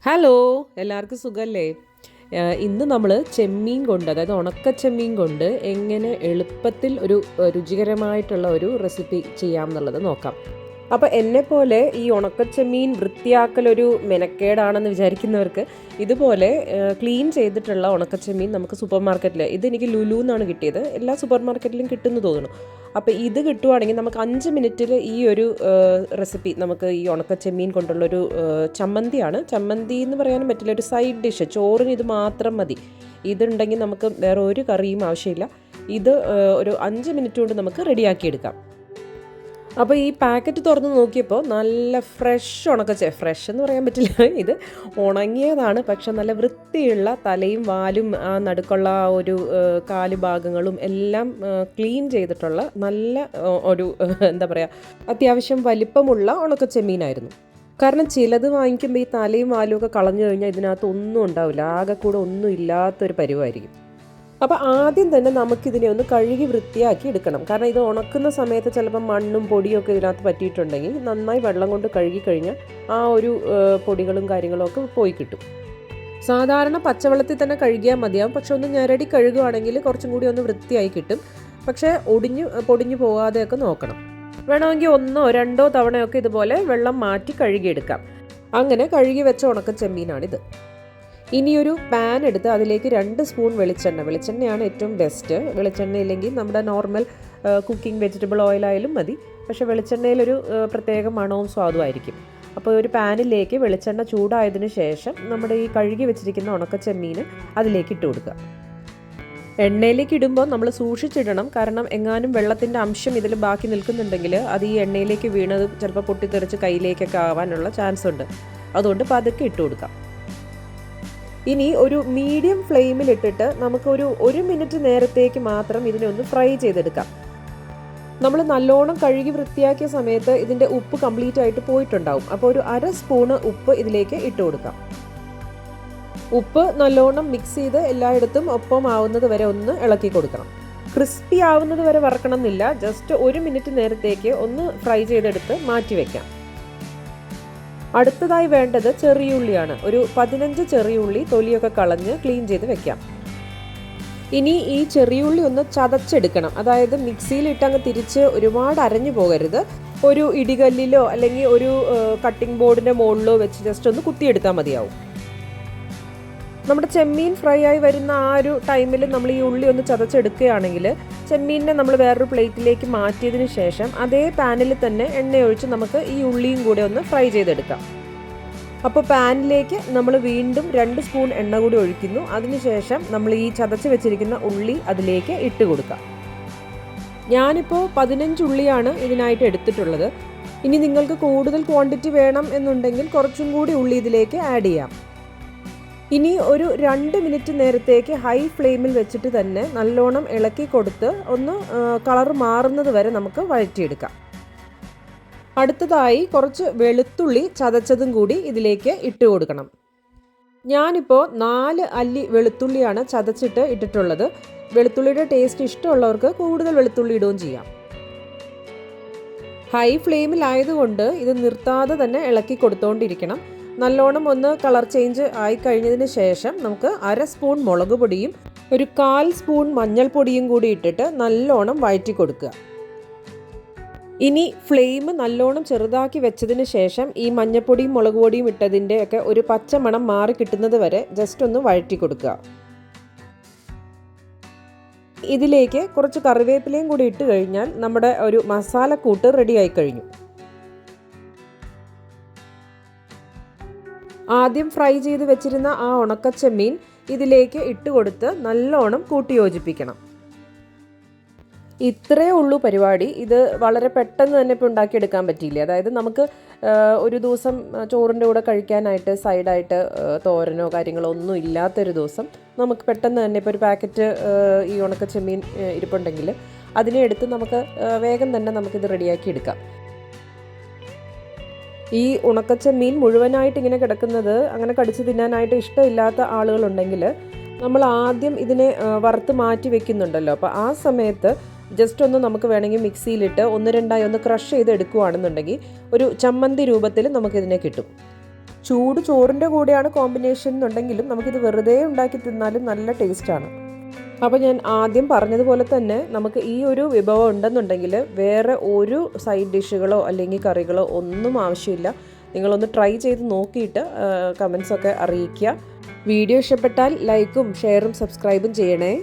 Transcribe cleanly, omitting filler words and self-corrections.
Hello, എല്ലാവർക്കും സുഖമല്ലേ? ഇന്ന് നമ്മൾ ചെമ്മീൻ കൊണ്ട്, അതായത് ഉണക്ക ചെമ്മീൻ കൊണ്ട് എങ്ങനെ എളുപ്പത്തിൽ ഒരു രുചികരമായിട്ടുള്ള ഒരു റെസിപ്പി ചെയ്യാം എന്നുള്ളത് നോക്കാം. അപ്പോൾ എന്നെപ്പോലെ ഈ ഉണക്കച്ചെമ്മീൻ വൃത്തിയാക്കലൊരു മെനക്കേടാണെന്ന് വിചാരിക്കുന്നവർക്ക് ഇതുപോലെ ക്ലീൻ ചെയ്തിട്ടുള്ള ഉണക്കച്ചെമ്മീൻ നമുക്ക് സൂപ്പർ മാർക്കറ്റിൽ, ഇതെനിക്ക് ലുലു എന്നാണ് കിട്ടിയത്, എല്ലാ സൂപ്പർ മാർക്കറ്റിലും കിട്ടുമെന്ന് തോന്നുന്നു. അപ്പോൾ ഇത് കിട്ടുവാണെങ്കിൽ നമുക്ക് 5 മിനിറ്റിൽ ഈ ഒരു റെസിപ്പി, നമുക്ക് ഈ ഉണക്കച്ചെമ്മീൻ കൊണ്ടുള്ളൊരു ചമ്മന്തിയാണ്. ചമ്മന്തി എന്ന് പറയാനും പറ്റില്ല, ഒരു സൈഡ് ഡിഷ്. ചോറിന് ഇത് മാത്രം മതി. ഇതുണ്ടെങ്കിൽ നമുക്ക് വേറെ ഒരു കറിയും ആവശ്യമില്ല. ഇത് ഒരു 5 മിനിറ്റ് കൊണ്ട് നമുക്ക് റെഡിയാക്കിയെടുക്കാം. അപ്പോൾ ഈ പാക്കറ്റ് തുറന്ന് നോക്കിയപ്പോൾ നല്ല ഫ്രഷ് ഫ്രഷ് എന്ന് പറയാൻ പറ്റില്ല, ഇത് ഉണങ്ങിയതാണ്. പക്ഷെ നല്ല വൃത്തിയുള്ള തലയും വാലും ആ നടുക്കുള്ള ആ ഒരു കാല് ഭാഗങ്ങളും എല്ലാം ക്ലീൻ ചെയ്തിട്ടുള്ള നല്ല ഒരു എന്താ പറയുക, അത്യാവശ്യം വലിപ്പമുള്ള ഉണക്കച്ചെമ്മീനായിരുന്നു. കാരണം ചിലത് വാങ്ങിക്കുമ്പോൾ ഈ തലയും വാലും ഒക്കെ കളഞ്ഞു കഴിഞ്ഞാൽ ഇതിനകത്ത് ഒന്നും ഉണ്ടാവില്ല, ആകെ കൂടെ ഒന്നും ഇല്ലാത്തൊരു പരുവായിരിക്കും. അപ്പോൾ ആദ്യം തന്നെ നമുക്കിതിനെ ഒന്ന് കഴുകി വൃത്തിയാക്കി എടുക്കണം. കാരണം ഇത് ഉണക്കുന്ന സമയത്ത് ചിലപ്പോൾ മണ്ണും പൊടിയൊക്കെ ഇതിനകത്ത് പറ്റിയിട്ടുണ്ടെങ്കിൽ നന്നായി വെള്ളം കൊണ്ട് കഴുകി കഴിഞ്ഞാൽ ആ ഒരു പൊടികളും കാര്യങ്ങളും ഒക്കെ പോയി കിട്ടും. സാധാരണ പച്ചവെള്ളത്തിൽ തന്നെ കഴുകിയാൽ മതിയാവും. പക്ഷെ ഒന്ന് ഞെരടി കഴുകുകയാണെങ്കിൽ കുറച്ചും കൂടി ഒന്ന് വൃത്തിയായി കിട്ടും. പക്ഷേ പൊടിഞ്ഞു പോകാതെയൊക്കെ നോക്കണം. വേണമെങ്കിൽ 1-2 തവണയൊക്കെ ഇതുപോലെ വെള്ളം മാറ്റി കഴുകിയെടുക്കാം. അങ്ങനെ കഴുകി വെച്ച ഉണക്കച്ചെമ്മീനാണിത്. ഇനിയൊരു പാൻ എടുത്ത് അതിലേക്ക് 2 സ്പൂൺ വെളിച്ചെണ്ണയാണ് ഏറ്റവും ബെസ്റ്റ്. വെളിച്ചെണ്ണ ഇല്ലെങ്കിൽ നമ്മുടെ നോർമൽ കുക്കിംഗ് വെജിറ്റബിൾ ഓയിലായാലും മതി. പക്ഷേ വെളിച്ചെണ്ണയിലൊരു പ്രത്യേക മണവും സ്വാദുമായിരിക്കും. അപ്പോൾ ഒരു പാനിലേക്ക് വെളിച്ചെണ്ണ ചൂടായതിനു ശേഷം നമ്മുടെ ഈ കഴുകി വെച്ചിരിക്കുന്ന ഉണക്കച്ചെമ്മീൻ അതിലേക്ക് ഇട്ട് കൊടുക്കുക. എണ്ണയിലേക്ക് ഇടുമ്പോൾ നമ്മൾ സൂക്ഷിച്ചിടണം. കാരണം എങ്ങാനും വെള്ളത്തിൻ്റെ അംശം ഇതിൽ ബാക്കി നിൽക്കുന്നുണ്ടെങ്കിൽ അത് ഈ എണ്ണയിലേക്ക് വീണത് ചിലപ്പോൾ പൊട്ടിത്തെറിച്ച് കയ്യിലേക്കൊക്കെ ആവാനുള്ള ചാൻസ് ഉണ്ട്. അതുകൊണ്ട് പതുക്കെ ഇട്ട് കൊടുക്കാം. ഇനി ഒരു മീഡിയം ഫ്ലെയിമിലിട്ടിട്ട് നമുക്ക് ഒരു 1 മിനിറ്റ് നേരത്തേക്ക് മാത്രം ഇതിനെ ഒന്ന് ഫ്രൈ ചെയ്തെടുക്കാം. നമ്മൾ നല്ലോണം കഴുകി വൃത്തിയാക്കിയ സമയത്ത് ഇതിൻ്റെ ഉപ്പ് കംപ്ലീറ്റ് ആയിട്ട് പോയിട്ടുണ്ടാവും. അപ്പോൾ ഒരു 1/2 സ്പൂണ് ഉപ്പ് ഇതിലേക്ക് ഇട്ട് കൊടുക്കാം. ഉപ്പ് നല്ലോണം മിക്സ് ചെയ്ത് എല്ലായിടത്തും ഒപ്പം ആവുന്നത് വരെ ഒന്ന് ഇളക്കി കൊടുക്കണം. ക്രിസ്പി ആവുന്നത് വരെ വറക്കണം എന്നില്ല, ജസ്റ്റ് 1 മിനിറ്റ് നേരത്തേക്ക് ഒന്ന് ഫ്രൈ ചെയ്തെടുത്ത് മാറ്റി വയ്ക്കാം. അടുത്തതായി വേണ്ടത് ചെറിയുള്ളിയാണ്. ഒരു 15 ചെറിയുള്ളി തൊലിയൊക്കെ കളഞ്ഞ് ക്ലീൻ ചെയ്ത് വെക്കാം. ഇനി ഈ ചെറിയുള്ളി ഒന്ന് ചതച്ചെടുക്കണം. അതായത് മിക്സിയിലിട്ട് അങ്ങ് തിരിച്ച് ഒരുപാട് അരഞ്ഞു പോകരുത്. ഒരു ഇടികല്ലിലോ അല്ലെങ്കിൽ ഒരു കട്ടിംഗ് ബോർഡിൻ്റെ മുകളിലോ വെച്ച് ജസ്റ്റ് ഒന്ന് കുത്തിയെടുത്താൽ മതിയാവും. നമ്മുടെ ചെമ്മീൻ ഫ്രൈ ആയി വരുന്ന ആ ഒരു ടൈമിൽ നമ്മൾ ഈ ഉള്ളി ഒന്ന് ചതച്ചെടുക്കുകയാണെങ്കിൽ ചെമ്മീനെ നമ്മൾ വേറൊരു പ്ലേറ്റിലേക്ക് മാറ്റിയതിന് ശേഷം അതേ പാനിൽ തന്നെ എണ്ണയൊഴിച്ച് നമുക്ക് ഈ ഉള്ളിയും കൂടെ ഒന്ന് ഫ്രൈ ചെയ്തെടുക്കാം. അപ്പോൾ പാനിലേക്ക് നമ്മൾ വീണ്ടും 2 സ്പൂൺ എണ്ണ കൂടി ഒഴിക്കുന്നു. അതിനുശേഷം നമ്മൾ ഈ ചതച്ച് വെച്ചിരിക്കുന്ന ഉള്ളി അതിലേക്ക് ഇട്ട് കൊടുക്കാം. ഞാനിപ്പോൾ 15 ഉള്ളിയാണ് ഇതിനായിട്ട് എടുത്തിട്ടുള്ളത്. ഇനി നിങ്ങൾക്ക് കൂടുതൽ ക്വാണ്ടിറ്റി വേണം എന്നുണ്ടെങ്കിൽ കുറച്ചും കൂടി ഉള്ളി ഇതിലേക്ക് ആഡ് ചെയ്യാം. ഇനി ഒരു 2 മിനിറ്റ് നേരത്തേക്ക് ഹൈ ഫ്ലെയിമിൽ വെച്ചിട്ട് തന്നെ നല്ലോണം ഇളക്കി കൊടുത്ത് ഒന്ന് കളർ മാറുന്നത് വരെ നമുക്ക് വഴറ്റിയെടുക്കാം. അടുത്തതായി കുറച്ച് വെളുത്തുള്ളി ചതച്ചതും കൂടി ഇതിലേക്ക് ഇട്ട് കൊടുക്കണം. ഞാനിപ്പോൾ 4 അല്ലി വെളുത്തുള്ളിയാണ് ചതച്ചിട്ട് ഇട്ടിട്ടുള്ളത്. വെളുത്തുള്ളിയുടെ ടേസ്റ്റ് ഇഷ്ടമുള്ളവർക്ക് കൂടുതൽ വെളുത്തുള്ളി ഇടുകയും ചെയ്യാം. ഹൈ ഫ്ലെയിമിലായതുകൊണ്ട് ഇത് നിർത്താതെ തന്നെ ഇളക്കി കൊടുത്തുകൊണ്ടിരിക്കണം. നല്ലോണം ഒന്ന് കളർ ചേഞ്ച് ആയി കഴിഞ്ഞതിന് ശേഷം നമുക്ക് 1/2 സ്പൂൺ മുളക് പൊടിയും ഒരു 1/4 സ്പൂൺ മഞ്ഞൾപ്പൊടിയും കൂടി ഇട്ടിട്ട് നല്ലോണം വഴറ്റി കൊടുക്കുക. ഇനി ഫ്ലെയിം നല്ലോണം ചെറുതാക്കി വെച്ചതിന് ശേഷം ഈ മഞ്ഞൾപ്പൊടിയും മുളക് പൊടിയും ഇട്ടതിൻ്റെ ഒക്കെ ഒരു പച്ചമണം മാറി കിട്ടുന്നത് വരെ ജസ്റ്റ് ഒന്ന് വഴറ്റി കൊടുക്കുക. ഇതിലേക്ക് കുറച്ച് കറിവേപ്പിലയും കൂടി ഇട്ട് കഴിഞ്ഞാൽ നമ്മുടെ ഒരു മസാലക്കൂട്ട് റെഡി ആയി കഴിഞ്ഞു. ആദ്യം ഫ്രൈ ചെയ്ത് വെച്ചിരുന്ന ആ ഉണക്കച്ചെമ്മീൻ ഇതിലേക്ക് ഇട്ട് കൊടുത്ത് നല്ലോണം കൂട്ടി യോജിപ്പിക്കണം. ഇത്രയേ ഉള്ളൂ പരിപാടി. ഇത് വളരെ പെട്ടെന്ന് തന്നെ ഇപ്പോൾ ഉണ്ടാക്കിയെടുക്കാൻ പറ്റിയില്ലേ. അതായത് നമുക്ക് ഒരു ദിവസം ചോറിൻ്റെ കൂടെ കഴിക്കാനായിട്ട് സൈഡായിട്ട് തോരനോ കാര്യങ്ങളോ ഒന്നും ഇല്ലാത്തൊരു ദിവസം നമുക്ക് പെട്ടെന്ന് തന്നെ ഇപ്പോൾ ഒരു പാക്കറ്റ് ഈ ഉണക്കച്ചെമ്മീൻ ഇരിപ്പുണ്ടെങ്കിൽ അതിനെ എടുത്ത് നമുക്ക് വേഗം തന്നെ നമുക്കിത് റെഡിയാക്കി എടുക്കാം. ഈ ഉണക്കച്ചെമ്മീൻ മുഴുവനായിട്ട് ഇങ്ങനെ കിടക്കുന്നത് അങ്ങനെ കടിച്ച് തിന്നാനായിട്ട് ഇഷ്ടമില്ലാത്ത ആളുകളുണ്ടെങ്കിൽ നമ്മൾ ആദ്യം ഇതിനെ വറുത്ത് മാറ്റി വെക്കുന്നുണ്ടല്ലോ. അപ്പോൾ ആ സമയത്ത് ജസ്റ്റ് ഒന്ന് നമുക്ക് വേണമെങ്കിൽ മിക്സിയിലിട്ട് 1-2 ഒന്ന് ക്രഷ് ചെയ്ത് എടുക്കുകയാണെന്നുണ്ടെങ്കിൽ ഒരു ചമ്മന്തി രൂപത്തിൽ നമുക്കിതിനെ കിട്ടും. ചൂട് ചോറിൻ്റെ കൂടെയാണ് കോമ്പിനേഷൻ എന്നുണ്ടെങ്കിലും നമുക്കിത് വെറുതെ ഉണ്ടാക്കി തിന്നാലും നല്ല ടേസ്റ്റാണ്. അപ്പോൾ ഞാൻ ആദ്യം പറഞ്ഞതുപോലെ തന്നെ നമുക്ക് ഈ ഒരു വിഭവം ഉണ്ടെന്നുണ്ടെങ്കിൽ വേറെ ഒരു സൈഡ് ഡിഷുകളോ അല്ലെങ്കിൽ കറികളോ ഒന്നും ആവശ്യമില്ല. നിങ്ങളൊന്ന് ട്രൈ ചെയ്ത് നോക്കിയിട്ട് കമൻസൊക്കെ അറിയിക്കുക. വീഡിയോ ഇഷ്ടപ്പെട്ടാൽ ലൈക്കും ഷെയറും സബ്സ്ക്രൈബും ചെയ്യണേ.